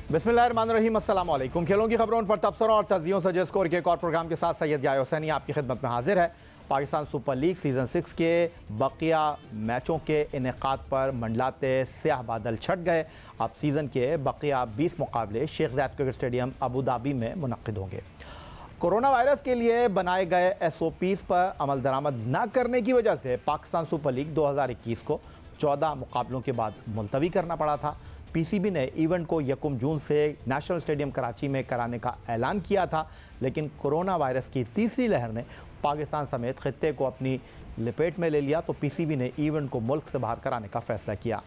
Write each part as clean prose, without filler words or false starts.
बिस्मिल्लाहिर्रहमानिर्रहीम, अस्सलाम वालेकुम। खेलों की खबरों पर तबसरों और तज्जियों से स्कोर के एक और प्रोग्राम के साथ सैयद याह्या हुसैनी आपकी खिदमत में हाजिर है। पाकिस्तान सुपर लीग सीज़न 6 के बकिया मैचों के इनेकाद पर मंडलाते स्याह बादल छट गए। अब सीज़न के बकिया 20 मुकाबले Sheikh Zayed cricket stadium Abu Dhabi में मुनक्किद होंगे। कोरोना वायरस के लिए बनाए गए SOPs पर अमल दरामद न करने की वजह से पाकिस्तान सुपर लीग 2021 को 14 मुकाबलों के बाद मुलतवी करना पड़ा था। PCB ने इवेंट को 1 जून से नेशनल स्टेडियम कराची में कराने का ऐलान किया था, लेकिन कोरोना वायरस की तीसरी लहर ने पाकिस्तान समेत खित्ते को अपनी लपेट में ले लिया, तो PCB ने इवेंट को मुल्क से बाहर कराने का फैसला किया,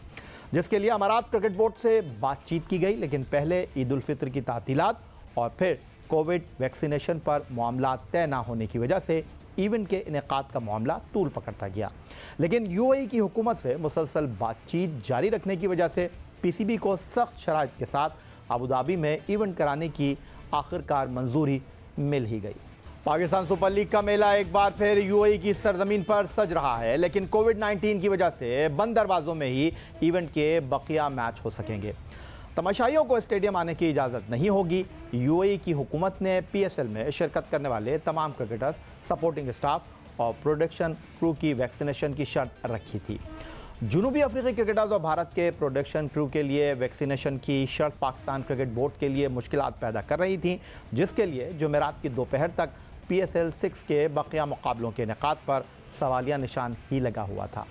जिसके लिए अमारात क्रिकेट बोर्ड से बातचीत की गई। लेकिन पहले ईद उल फितर की तातीलात और फिर कोविड वैक्सीनेशन पर मामला तय न होने की वजह से इवेंट के इनेकाद का मामला तूल पकड़ता गया। लेकिन UAE की हुकूमत से मुसलसल बातचीत जारी रखने की वजह से PCB को सख्त शराइत के साथ अबू धाबी में इवेंट कराने की आखिरकार मंजूरी मिल ही गई। पाकिस्तान सुपर लीग का मेला एक बार फिर UAE की सरजमीन पर सज रहा है, लेकिन कोविड-19 की वजह से बंद दरवाज़ों में ही इवेंट के बकिया मैच हो सकेंगे। तमाशाइयों को स्टेडियम आने की इजाज़त नहीं होगी। UAE की हुकूमत ने PSL में शिरकत करने वाले तमाम क्रिकेटर्स, सपोर्टिंग स्टाफ और प्रोडक्शन क्रू की वैक्सीनेशन की शर्त रखी थी। जनूबी अफ्रीकी क्रिकेटर्स और भारत के प्रोडक्शन क्रू के लिए वैक्सीनेशन की शर्त पाकिस्तान क्रिकेट बोर्ड के लिए मुश्किलात पैदा कर रही थी, जिसके लिए जुमेरात की दोपहर तक PSL 6 के बकिया मुकाबलों के इनेकाद पर सवालिया निशान ही लगा हुआ था।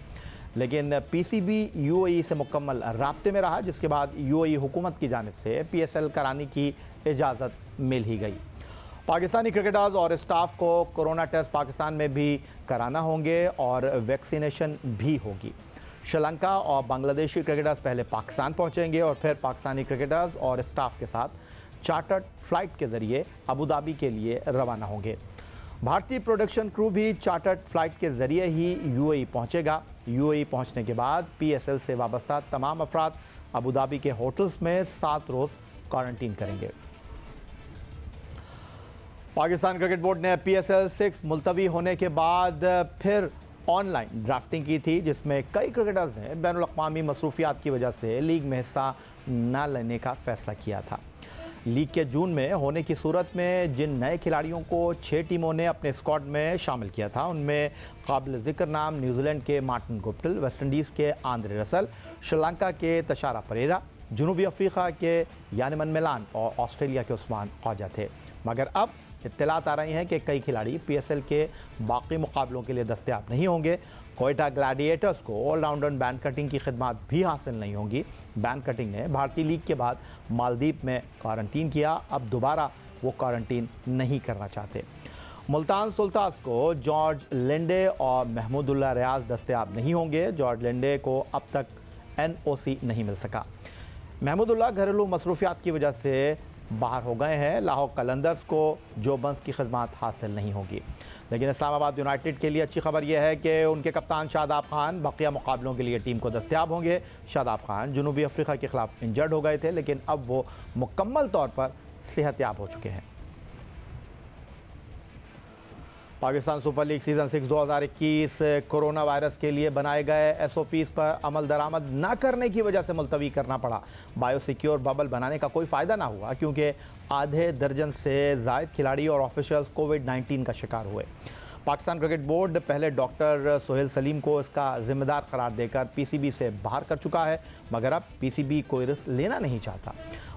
लेकिन PCB UAE से मुकम्मल राब्ते में रहा, जिसके बाद UAE हुकूमत की जानिब से PSL कराने की इजाज़त मिल ही गई। पाकिस्तानी क्रिकेटर्स और स्टाफ को कोरोना टेस्ट पाकिस्तान में भी कराना होंगे और वैक्सीनेशन भी होगी। श्रीलंका और बांग्लादेशी क्रिकेटर्स पहले पाकिस्तान पहुंचेंगे और फिर पाकिस्तानी क्रिकेटर्स और स्टाफ के साथ चार्टर्ड फ्लाइट के ज़रिए अबू धाबी के लिए रवाना होंगे। भारतीय प्रोडक्शन क्रू भी चार्टर्ड फ्लाइट के ज़रिए ही UAE पहुंचेगा। UAE पहुंचने के बाद PSL से वाबस्ता तमाम अफराद अबू धाबी के होटल्स में 7 रोज़ क्वारंटीन करेंगे। पाकिस्तान क्रिकेट बोर्ड ने PSL 6 मुलतवी होने के बाद फिर ऑनलाइन ड्राफ्टिंग की थी, जिसमें कई क्रिकेटर्स ने बैनुल अक़वामी मसरूफियात की वजह से लीग में हिस्सा न लेने का फैसला किया था। लीग के जून में होने की सूरत में जिन नए खिलाड़ियों को 6 टीमों ने अपने स्क्वाड में शामिल किया था, उनमें काबिल ज़िक्र नाम न्यूजीलैंड के मार्टिन गुप्टिल, वेस्ट इंडीज़ के आंद्रे रसल, श्रीलंका के तशारा परेरा, जनूबी अफ्रीका के यानिमन मिलान और ऑस्ट्रेलिया के उस्मान ख्वाजा थे। मगर अब इत्तलात आ रही हैं कि कई खिलाड़ी PSL के बाकी मुकाबलों के लिए दस्तयाब नहीं होंगे। कोयटा ग्लैडिएटर्स को ऑलराउंडर बैंड कटिंग की खिदमत भी हासिल नहीं होंगी। बैंड कटिंग ने भारतीय लीग के बाद मालदीव में क्वारंटीन किया, अब दोबारा वो क्वारंटीन नहीं करना चाहते। मुल्तान सुल्तान्स को जॉर्ज लिंडे और महमूदुल्लाह रियाज दस्तयाब नहीं होंगे। जॉर्ज लिंडे को अब तक NOC नहीं मिल सका। महमूदुल्लाह घरेलू मसरूफियात की वजह से बाहर हो गए हैं। लाहौर कलंदर्स को जोबन्स की खिदमत हासिल नहीं होगी। लेकिन इस्लामाबाद यूनाइटेड के लिए अच्छी खबर यह है कि उनके कप्तान शादाब खान बकिया मुकाबलों के लिए टीम को दस्तयाब होंगे। शादाब खान जनूबी अफ्रीका के खिलाफ इंजर्ड हो गए थे, लेकिन अब वो मुकम्मल तौर पर सेहतयाब हो चुके हैं। Pakistan super league season 6 2021 corona virus के लिए बनाए गए SOPs पर अमल दरामद न करने की वजह से मुलतवी करना पड़ा। बायोसिक्योर बबल बनाने का कोई फ़ायदा ना हुआ, क्योंकि आधे दर्जन से ज़ायद खिलाड़ी और ऑफिशियल्स कोविड-19 का शिकार हुए। पाकिस्तान क्रिकेट बोर्ड पहले डॉक्टर सोहेल सलीम को इसका ज़िम्मेदार करार देकर PCB से बाहर कर चुका है, मगर अब PCB कोई रिस्क लेना नहीं चाहता।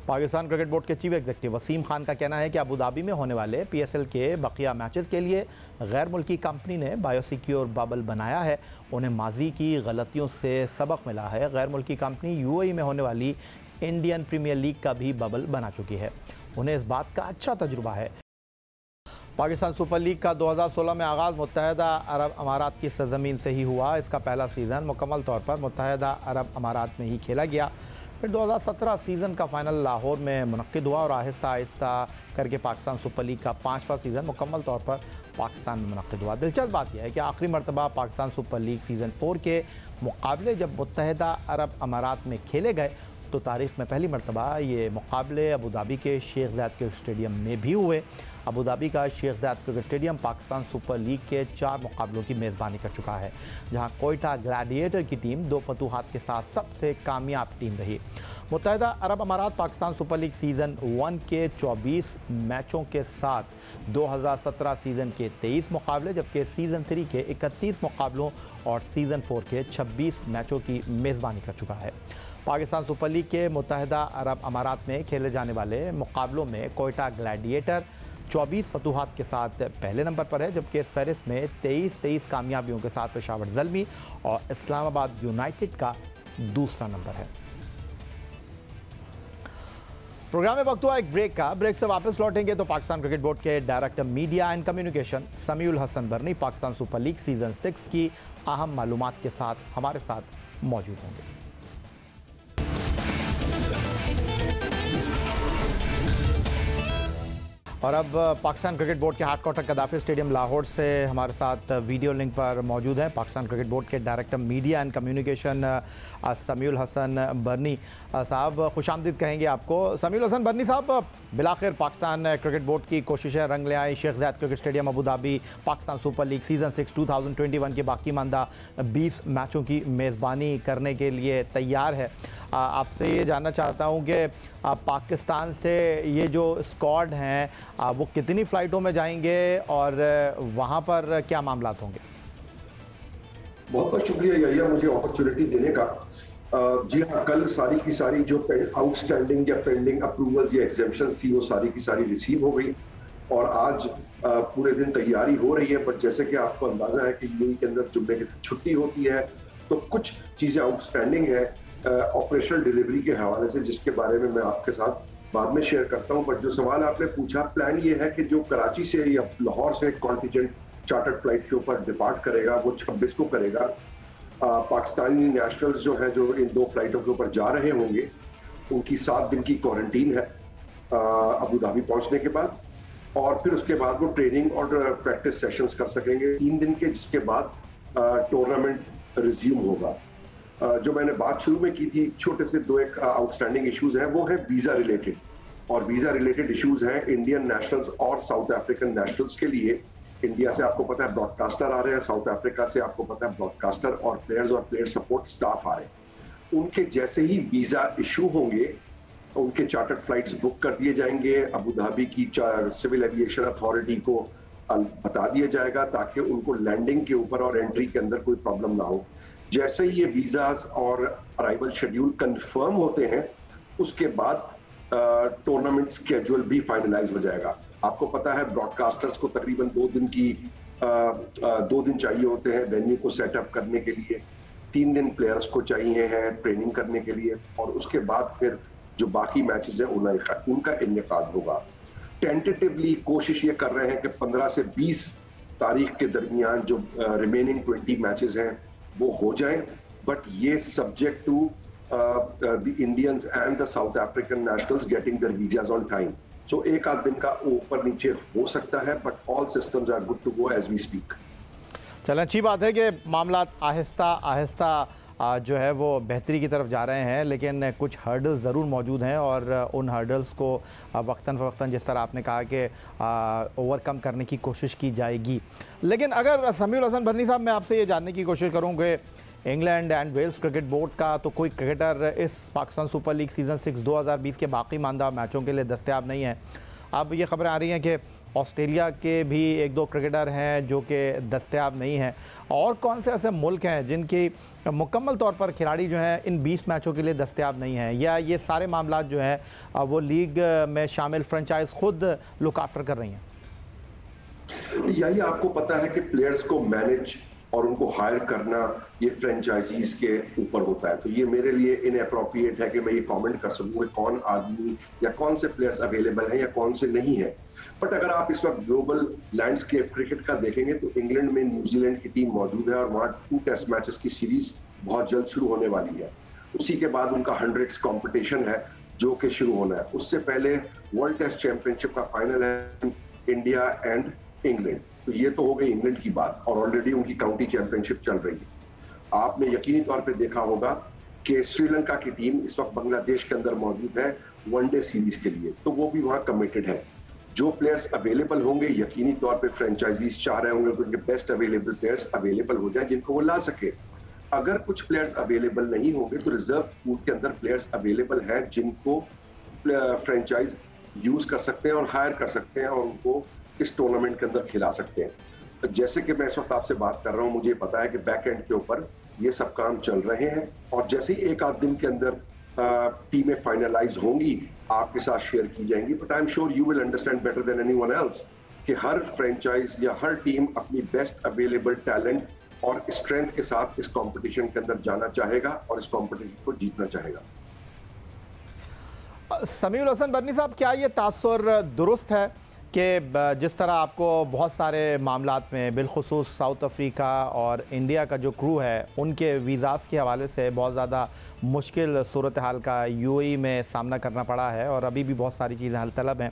पाकिस्तान क्रिकेट बोर्ड के चीफ एग्जीक्यूटिव वसीम खान का कहना है कि अबू धाबी में होने वाले PSL के बकिया मैचेस के लिए गैर मुल्की कंपनी ने बायोसिक्योर बबल बनाया है। उन्हें माजी की गलतियों से सबक मिला है। गैर मुल्की कंपनी UAE में होने वाली इंडियन प्रीमियर लीग का भी बबल बना चुकी है। उन्हें इस बात का अच्छा तजुर्बा है। पाकिस्तान सुपर लीग का 2016 में आगाज़ मुत्तहदा अरब अमारात की सरजमीन से ही हुआ। इसका पहला सीज़न मुकम्मल तौर पर मुत्तहदा अरब अमारात में ही खेला गया। फिर 2017 सीज़न का फ़ाइनल लाहौर में मुनक्किद हुआ और आहिस्ता आहिस्ता करके पाकिस्तान सुपर लीग का 5वां सीज़न मुकम्मल तौर पर पाकिस्तान में मुनक्किद हुआ। दिलचस्प बात यह है कि आखिरी मरतबा पाकिस्तान सुपर लीग सीज़न 4 के मुकाबले जब मुत्तहदा अरब अमारात में खेले गए, तो तारीख़ में पहली मरतबा ये मुकाबले अबू धाबी के शेख ज़ायद के स्टेडियम में भी हुए। अबू धाबी का Sheikh Zayed cricket stadium Pakistan super league के 4 मुकाबलों की मेज़बानी कर चुका है, जहां कोयटा ग्लैडिएटर की टीम 2 फतूहात के साथ सबसे कामयाब टीम रही। मुत्तहिदा अरब अमारात पाकिस्तान सुपर लीग सीज़न 1 के 24 मैचों के साथ 2017 सीज़न के 23 मुकाबले, जबकि सीज़न 3 के 31 मुकाबलों और सीज़न 4 के 26 मैचों की मेज़बानी कर चुका है। पाकिस्तान सुपर लीग के मुत्तहिदा अरब अमारात में खेले जाने वाले मुकाबलों में कोयटा ग्लैडिएटर 24 फतूहात के साथ पहले नंबर पर है, जबकि इस फहरिस्त में 23 कामयाबियों के साथ पेशावर ज़ल्मी और इस्लामाबाद यूनाइटेड का दूसरा नंबर है। प्रोग्राम में वक्त हुआ एक ब्रेक का। ब्रेक से वापस लौटेंगे तो पाकिस्तान क्रिकेट बोर्ड के director media and communication Samiul Hasan Burney Pakistan super league season 6 की अहम मालूमात के साथ हमारे साथ मौजूद होंगे। और अब पाकिस्तान क्रिकेट बोर्ड के हेडक्वार्टर कदाफी स्टेडियम लाहौर से हमारे साथ वीडियो लिंक पर मौजूद हैं पाकिस्तान क्रिकेट बोर्ड के director media and communication Samiul Hasan Burney sahab. खुशामदीद कहेंगे आपको। समीउल हसन बरनी साहब, बिलाखिर पाकिस्तान क्रिकेट बोर्ड की कोशिशें रंग ले आई। Sheikh Zayed cricket stadium Abu Dhabi Pakistan super league season 6 2021 के बाकी मानदा 20 मैचों की मेज़बानी करने के लिए तैयार है। आपसे ये जानना चाहता हूँ कि पाकिस्तान से ये जो स्क्वाड हैं वो कितनी फ़्लाइटों में जाएंगे और वहाँ पर क्या मामलात होंगे? बहुत बहुत शुक्रिया याहिया मुझे अपॉर्चुनिटी देने का। जी हाँ, कल सारी की सारी जो आउटस्टैंडिंग या पेंडिंग अप्रूवल्स या एग्जेम्पशंस थी वो सारी की सारी रिसीव हो गई और आज पूरे दिन तैयारी हो रही है। बट जैसे कि आपको अंदाजा है कि यूएई के अंदर जुम्मे की छुट्टी होती है तो कुछ चीज़ें आउटस्टैंडिंग है ऑपरेशनल डिलीवरी के हवाले से, जिसके बारे में मैं आपके साथ बाद में शेयर करता हूं। बट जो सवाल आपने पूछा, प्लान ये है कि जो कराची से या लाहौर से कॉन्टिजेंट चार्टर्ड फ्लाइट के ऊपर डिपार्ट करेगा वो 26 को करेगा। पाकिस्तानी नेशनल्स जो हैं जो इन 2 फ्लाइटों के ऊपर जा रहे होंगे उनकी 7 दिन की क्वारंटीन है अबू धाबी पहुंचने के बाद, और फिर उसके बाद वो ट्रेनिंग और प्रैक्टिस सेशंस कर सकेंगे 3 दिन के, जिसके बाद टूर्नामेंट रिज्यूम होगा। जो मैंने बात शुरू में की थी, छोटे से 2 एक आउटस्टैंडिंग इश्यूज हैं, वो है वीजा रिलेटेड, और वीजा रिलेटेड इश्यूज हैं इंडियन नेशनल्स और साउथ अफ्रीकन नेशनल्स के लिए। इंडिया से आपको पता है ब्रॉडकास्टर आ रहे हैं, साउथ अफ्रीका से आपको पता है ब्रॉडकास्टर और प्लेयर सपोर्ट स्टाफ आ रहे हैं। उनके जैसे ही वीजा इशू होंगे उनके चार्टर्ड फ्लाइट्स बुक कर दिए जाएंगे। अबू धाबी की सिविल एविएशन अथॉरिटी को बता दिया जाएगा ताकि उनको लैंडिंग के ऊपर और एंट्री के अंदर कोई प्रॉब्लम ना हो। जैसे ही ये वीजाज और अराइवल शेड्यूल कंफर्म होते हैं उसके बाद टूर्नामेंट स्केड्यूल भी फाइनलाइज हो जाएगा। आपको पता है ब्रॉडकास्टर्स को तकरीबन 2 दिन चाहिए होते हैं वेन्यू को सेटअप करने के लिए, 3 दिन प्लेयर्स को चाहिए हैं ट्रेनिंग करने के लिए, और उसके बाद फिर जो बाकी मैचेस हैं उनका इनेकाद होगा। टेंटेटिवली कोशिश ये कर रहे हैं कि 15 से 20 तारीख के दरमियान जो रिमेनिंग 20 मैचेस हैं वो हो जाएं, बट ये subject to the Indians and the South African nationals getting their visas on time. So एक आध दिन का ऊपर नीचे हो सकता है, but all systems are good to go as we speak. चलें, अच्छी बात है कि मामला आहिस्ता आहिस्ता जो है वो बेहतरी की तरफ जा रहे हैं, लेकिन कुछ हर्डल्स ज़रूर मौजूद हैं और उन हर्डल्स को वक्तन फ़वक्तन जिस तरह आपने कहा कि ओवरकम करने की कोशिश की जाएगी। लेकिन अगर समीउल हसन बरनी साहब, मैं आपसे ये जानने की कोशिश करूँ कि England and Wales cricket board का तो कोई क्रिकेटर इस पाकिस्तान सुपर लीग सीज़न 6 2020 के बाकी मानदा मैचों के लिए दस्तयाब नहीं है। अब ये खबरें आ रही हैं कि ऑस्ट्रेलिया के भी 1-2 क्रिकेटर हैं जो कि दस्तयाब नहीं हैं। और कौन से ऐसे मुल्क हैं जिनकी मुकम्मल तौर पर खिलाड़ी जो हैं इन 20 मैचों के लिए दस्तयाब नहीं हैं, या ये सारे मामलात जो हैं वो लीग में शामिल फ्रेंचाइज खुद लुक आफ्टर कर रही हैं? यही आपको पता है कि प्लेयर्स को मैनेज और उनको हायर करना ये फ्रेंचाइजीज के ऊपर होता है, तो ये मेरे लिए इनअप्रोप्रिएट है कि मैं ये कमेंट कर सकूं कि कौन आदमी या कौन से प्लेयर्स अवेलेबल हैं या कौन से नहीं है। बट अगर आप इस वक्त ग्लोबल लैंडस्केप क्रिकेट का देखेंगे तो इंग्लैंड में न्यूजीलैंड की टीम मौजूद है और वहाँ 2 टेस्ट मैचेस की सीरीज बहुत जल्द शुरू होने वाली है। उसी के बाद उनका 100s कॉम्पिटिशन है जो कि शुरू होना है। उससे पहले वर्ल्ड टेस्ट चैंपियनशिप का फाइनल है इंडिया एंड इंग्लैंड। तो ये तो हो गई इंग्लैंड की बात, और ऑलरेडी उनकी काउंटी चैंपियनशिप चल रही है। आपने यकीनी तौर पे देखा होगा कि श्रीलंका की टीम इस वक्त बांग्लादेश के अंदर मौजूद है वनडे सीरीज के लिए, तो वो भी वहां कमिटेड है। जो प्लेयर्स अवेलेबल होंगे यकीनी तौर पे फ्रेंचाइजीज चाह रहे होंगे कि उनके बेस्ट अवेलेबल प्लेयर्स अवेलेबल हो जाए जिनको वो ला सके। अगर कुछ प्लेयर्स अवेलेबल नहीं होंगे तो रिजर्व पूल के अंदर प्लेयर्स अवेलेबल हैं जिनको फ्रेंचाइज यूज कर सकते हैं और हायर कर सकते हैं और उनको इस टूर्नामेंट के अंदर खिला सकते हैं। तो जैसे कि मैं इस वक्त आपसे बात कर रहा हूं, मुझे पता है कि बैक एंड के ऊपर ये सब काम चल रहे हैं और जैसे ही एक आध दिन के अंदर टीमें फाइनलाइज होंगी आपके साथ शेयर की जाएंगी। But I am sure you will understand better than anyone else कि हर फ्रेंचाइज या हर टीम अपनी बेस्ट अवेलेबल टैलेंट और स्ट्रेंथ के साथ इस कंपटीशन के अंदर जाना चाहेगा और इस कंपटीशन को जीतना चाहेगा। समीउल हसन बर्नी साहब, क्या ये तासुर दुरुस्त है कि जिस तरह आपको बहुत सारे मामलात में बिलखुसूस साउथ अफ्रीका और इंडिया का जो क्रू है उनके वीज़ास के हवाले से बहुत ज़्यादा मुश्किल सूरत हाल का यूएई में सामना करना पड़ा है और अभी भी बहुत सारी चीज़ें हल तलब हैं।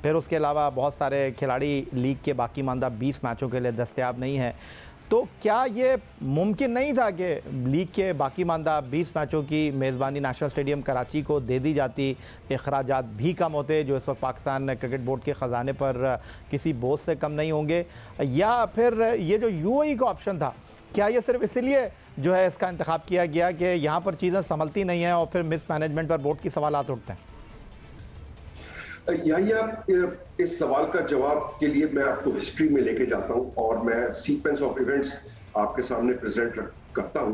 फिर उसके अलावा बहुत सारे खिलाड़ी लीग के बाकी मानदा 20 मैचों के लिए दस्तयाब नहीं हैं। तो क्या ये मुमकिन नहीं था कि लीग के बाकी मानदा 20 मैचों की मेज़बानी नेशनल स्टेडियम कराची को दे दी जाती, अखराजात भी कम होते जो इस वक्त पाकिस्तान क्रिकेट बोर्ड के ख़जाने पर किसी बोझ से कम नहीं होंगे? या फिर ये जो यूएई का ऑप्शन था, क्या ये सिर्फ इसलिए जो है इसका इंतखाब किया गया कि यहाँ पर चीज़ें संभलती नहीं हैं और फिर मिस मैनेजमेंट पर बोर्ड की सवालात उठते हैं? इस सवाल का जवाब के लिए मैं आपको हिस्ट्री में लेके जाता हूं और मैं सीक्वेंस ऑफ इवेंट्स आपके सामने प्रेजेंट करता हूं।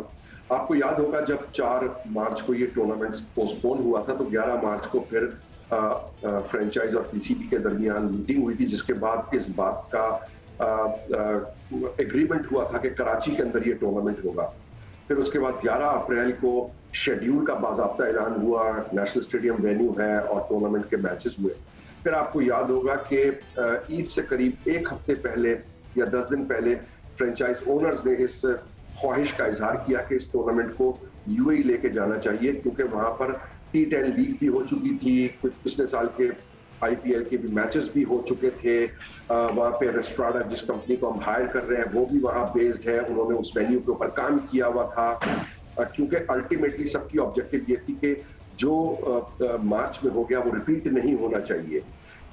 आपको याद होगा जब 4 मार्च को ये टूर्नामेंट पोस्टपोन हुआ था तो 11 मार्च को फिर फ्रेंचाइज और पीसीबी के दरमियान मीटिंग हुई थी, जिसके बाद इस बात का एग्रीमेंट हुआ था कि कराची के अंदर ये टूर्नामेंट होगा। फिर उसके बाद 11 अप्रैल को शेड्यूल का बाज़ाब्ता ऐलान हुआ, नेशनल स्टेडियम वेन्यू है और टूर्नामेंट के मैचेस हुए। फिर आपको याद होगा कि ईद से करीब 1 हफ्ते पहले या 10 दिन पहले फ्रेंचाइज ओनर्स ने इस ख्वाहिश का इजहार किया कि इस टूर्नामेंट को यूएई लेके जाना चाहिए, क्योंकि वहां पर T10 लीग भी हो चुकी थी, कुछ पिछले साल के आईपीएल के भी मैचेस भी हो चुके थे। वहाँ पे रेस्ट्राडा जिस कंपनी को हम हायर कर रहे हैं वो भी वहाँ बेस्ड है, उन्होंने उस वेन्यू के ऊपर काम किया हुआ था, क्योंकि अल्टीमेटली सबकी ऑब्जेक्टिव ये थी कि जो मार्च में हो गया वो रिपीट नहीं होना चाहिए।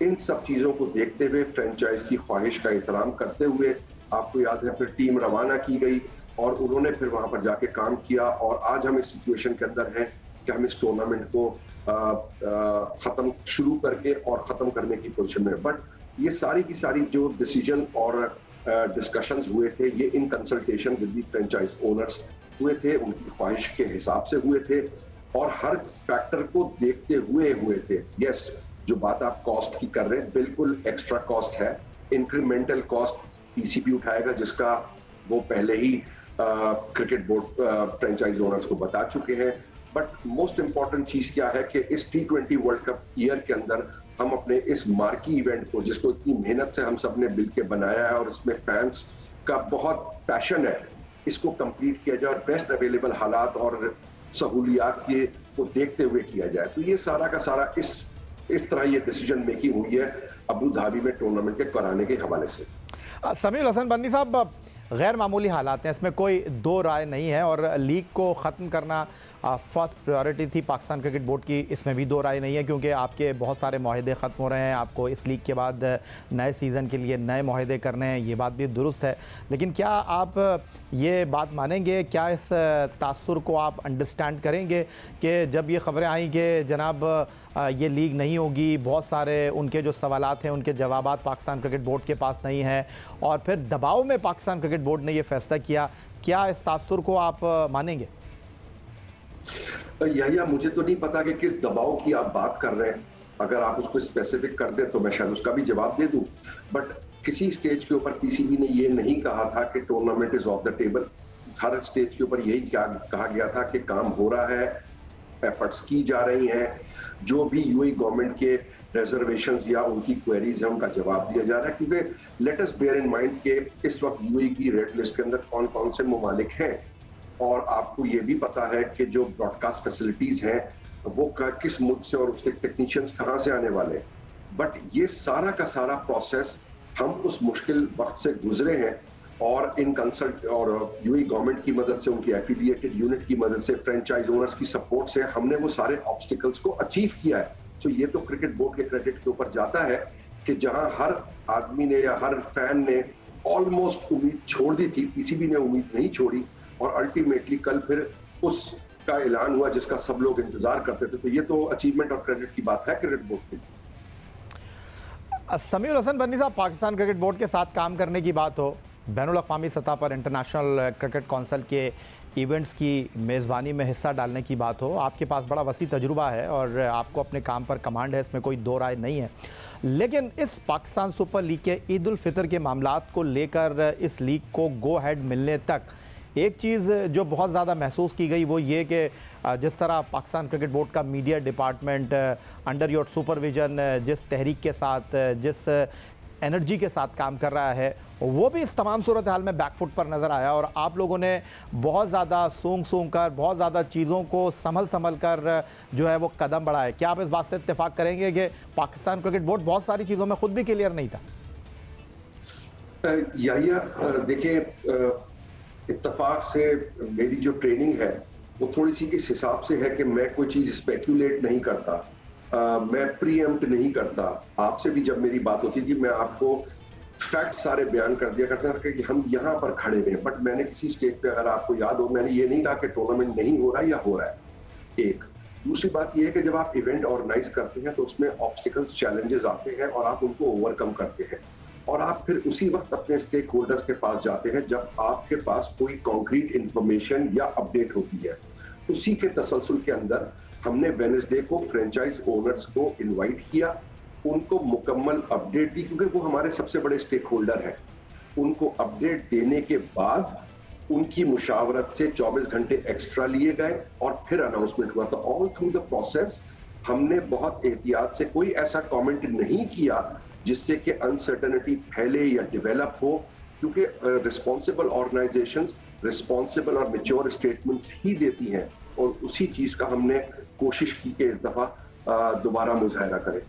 इन सब चीजों को देखते हुए फ्रेंचाइज की ख्वाहिश का एहतराम करते हुए आपको याद है फिर टीम रवाना की गई और उन्होंने फिर वहां पर जाके काम किया और आज हम इस सिचुएशन के अंदर हैं कि हम इस टूर्नामेंट को खत्म शुरू करके और खत्म करने की पोजीशन में। बट ये सारी की सारी जो डिसीजन और डिस्कशंस हुए थे ये in consultation with the franchise owners हुए थे, उनकी ख्वाहिश के हिसाब से हुए थे और हर फैक्टर को देखते हुए थे। यस, जो बात आप कॉस्ट की कर रहे हैं बिल्कुल एक्स्ट्रा कॉस्ट है, इंक्रीमेंटल कॉस्ट पीसीबी उठाएगा जिसका वो पहले ही क्रिकेट बोर्ड फ्रेंचाइज ओनर्स को बता चुके हैं। बट मोस्ट इंपॉर्टेंट चीज क्या है कि इस T20 वर्ल्ड कप ईयर के अंदर हम अपने इस मार्की इवेंट को, जिसको इतनी मेहनत से हम सब ने मिल के बनाया है और इसमें फैंस का बहुत पैशन है, इसको कंप्लीट किया जाए और बेस्ट अवेलेबल हालात और सहूलियात के को देखते हुए किया जाए। तो ये सारा का सारा इस तरह ये डिसीजन मेकिंग हुई है अबू धाबी में टूर्नामेंट के कराने के हवाले से। समीउल हसन बन्नी साहब, गैर मामूली हालात हैं, इसमें कोई दो राय नहीं है और लीग को ख़त्म करना फर्स्ट प्रायोरिटी थी पाकिस्तान क्रिकेट बोर्ड की, इसमें भी दो राय नहीं है क्योंकि आपके बहुत सारे माहदे ख़त्म हो रहे हैं, आपको इस लीग के बाद नए सीज़न के लिए नए माहदे करने हैं, ये बात भी दुरुस्त है। लेकिन क्या आप ये बात मानेंगे, क्या इस तासुर को आप अंडरस्टैंड करेंगे कि जब ये ख़बरें आई कि जनाब ये लीग नहीं होगी, बहुत सारे उनके जो सवालात हैं उनके जवाबात पाकिस्तान क्रिकेट बोर्ड के पास नहीं है और फिर दबाव में पाकिस्तान क्रिकेट बोर्ड ने ये फैसला किया, क्या इस तासुर को आप मानेंगे? या मुझे तो नहीं पता कि किस दबाव की आप बात कर रहे हैं, अगर आप उसको स्पेसिफिक कर दें तो मैं शायद उसका भी जवाब दे दूं। बट किसी स्टेज के ऊपर पीसीबी ने ये नहीं कहा था कि tournament is of the table. Her stage के ऊपर यही कहा गया था कि काम हो रहा है, एफर्ट्स की जा रही हैं, जो भी यूएई गवर्नमेंट के रिजर्वेशंस या उनकी क्वेरीज है उनका जवाब दिया जा रहा है। क्योंकि let us bear in mind के इस वक्त यूएई की रेड लिस्ट के अंदर कौन कौन से ममालिक हैं और आपको ये भी पता है कि जो ब्रॉडकास्ट फैसिलिटीज हैं वो किस मुल्क से और उसके टेक्नीशियंस कहाँ से आने वाले। बट ये सारा का सारा प्रोसेस हम उस मुश्किल वक्त से गुजरे हैं और इन कंसल्ट और यूएई गवर्नमेंट की मदद से, उनकी एफिलिएटेड यूनिट की मदद से, फ्रेंचाइज ओनर्स की सपोर्ट से हमने वो सारे ऑब्स्टिकल्स को अचीव किया है। तो ये तो क्रिकेट बोर्ड के क्रेडिट के ऊपर जाता है कि जहां हर आदमी ने या हर फैन ने ऑलमोस्ट उम्मीद छोड़ दी थी, पीसीबी ने उम्मीद नहीं छोड़ी और अल्टीमेटली कल फिर उसका ऐलान हुआ जिसका सब लोग इंतजार करते थे। तो ये तो अचीवमेंट और क्रेडिट की बात है क्रिकेट बोर्ड की। समीउल हसन बन्नी साहब, पाकिस्तान क्रिकेट बोर्ड के साथ काम करने की बात हो, बैनुल अक़वामी सतह पर इंटरनेशनल क्रिकेट कौंसिल के इवेंट्स की मेज़बानी में हिस्सा डालने की बात हो, आपके पास बड़ा वसी तजुर्बा है और आपको अपने काम पर कमांड है, इसमें कोई दो राय नहीं है। लेकिन इस पाकिस्तान सुपर लीग के ईद उल फितर के मामलात को लेकर इस लीग को गो हेड मिलने तक एक चीज़ जो बहुत ज़्यादा महसूस की गई वो ये कि जिस तरह पाकिस्तान क्रिकेट बोर्ड का media department under your supervision जिस तहरीक के साथ, जिस एनर्जी के साथ काम कर रहा है, वो भी इस तमाम सूरत हाल में बैकफुट पर नज़र आया और आप लोगों ने बहुत ज़्यादा सूंघ कर, बहुत ज़्यादा चीज़ों को संभल कर जो है वो कदम बढ़ाए। क्या आप इस बात से इत्तेफाक करेंगे कि पाकिस्तान क्रिकेट बोर्ड बहुत सारी चीज़ों में खुद भी क्लियर नहीं था? देखिए, इत्तेफाक से मेरी जो ट्रेनिंग है वो थोड़ी सी इस हिसाब से है कि मैं कोई चीज़ स्पेक्यूलेट नहीं करता, मैं प्रीएम्प्ट नहीं करता। आपसे भी जब मेरी बात होती थी मैं आपको फैक्ट सारे बयान कर दिया करता था कि हम यहाँ पर खड़े हैं, बट मैंने किसी स्टेज पे, अगर आपको याद हो, मैंने ये नहीं कहा कि टूर्नामेंट नहीं हो रहा या हो रहा है। एक दूसरी बात यह है कि जब आप इवेंट ऑर्गेनाइज करते हैं तो उसमें ऑब्स्टिकल्स, चैलेंजेस आते हैं और आप उनको ओवरकम करते हैं और आप फिर उसी वक्त अपने स्टेक होल्डर्स के पास जाते हैं जब आपके पास कोई कॉन्क्रीट इंफॉर्मेशन या अपडेट होती है। उसी के तसलसल के अंदर हमने वेडनेसडे को फ्रेंचाइज ओनर्स को इनवाइट किया, उनको मुकम्मल अपडेट दी क्योंकि वो हमारे सबसे बड़े स्टेक होल्डर हैं। उनको अपडेट देने के बाद उनकी मुशावरत से 24 घंटे एक्स्ट्रा लिए गए और फिर अनाउंसमेंट हुआ। तो ऑल थ्रू द प्रोसेस हमने बहुत एहतियात से कोई ऐसा कमेंट नहीं किया जिससे कि अनसर्टेनिटी फैले या डेवलप हो, क्योंकि रिस्पॉन्सिबल ऑर्गेनाइजेशंस रिस्पॉन्सिबल और मैच्योर स्टेटमेंट्स ही देती हैं और उसी चीज का हमने कोशिश की कि इस दफा दोबारा मुजाहरा करें।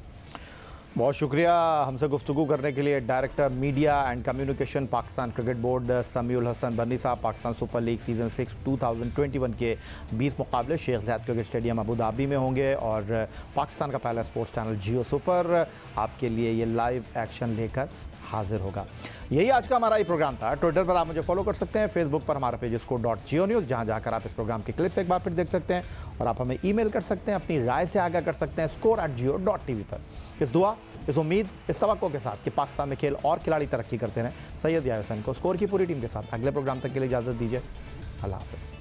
बहुत शुक्रिया हमसे गुफ्तगू करने के लिए director media and communication Pakistan cricket board Samiul Hasan Burney sahab. Pakistan super league season 6 2021 के 20 मुकाबले Sheikh Zayed cricket stadium Abu Dhabi में होंगे और पाकिस्तान का पहला स्पोर्ट्स चैनल जियो सुपर आपके लिए ये लाइव एक्शन लेकर हाजिर होगा। यही आज का हमारा ये प्रोग्राम था। ट्विटर पर आप मुझे फॉलो कर सकते हैं, फेसबुक पर हमारा पेज .geo न्यूज़, जहां जाकर आप इस प्रोग्राम के क्लिप्स एक बार फिर देख सकते हैं और आप हमें ईमेल कर सकते हैं, अपनी राय से आगाह कर सकते हैं score@geo.tv पर। इस दुआ, इस उम्मीद, इस तवक्को के साथ कि पाकिस्तान में खेल और खिलाड़ी तरक्की करते रहें, सैयद याहिया हुसैन को स्कोर की पूरी टीम के साथ अगले प्रोग्राम तक के लिए इजाज़त दीजिए। अल्लाह हाफ़िज़।